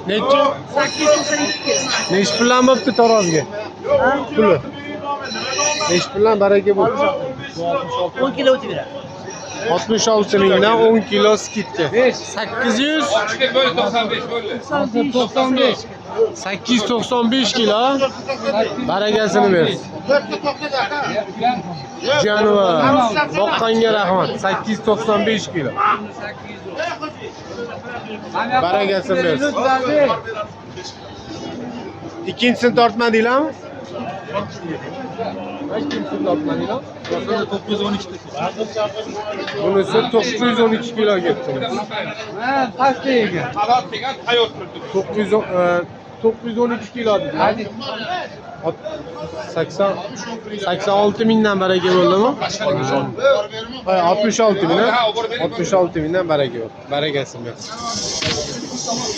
Necha? 892. Nechi puldan bo'pti tarozga? Puli. Nechi puldan baraka bo'ldi? 10 kilo o'tib beradi. 66 mingdan 10 kilo skidka. 800 895 kilo. Barakasini bersin. Jonivar. Boqqanga rahmat. 895 kilo. Barakasini bersin. İkincisini tortmadinglarmi? İkincisini tortmadinglar? 912. Bunisi 912 kilo ketdi. Ha, pastda ekan. 912 kilo dedi. Hadi. 86 mingdan baraka bo'ldimi? 66 mingdan 66 mingdan baraka bo'ldi. Barakasini bersin.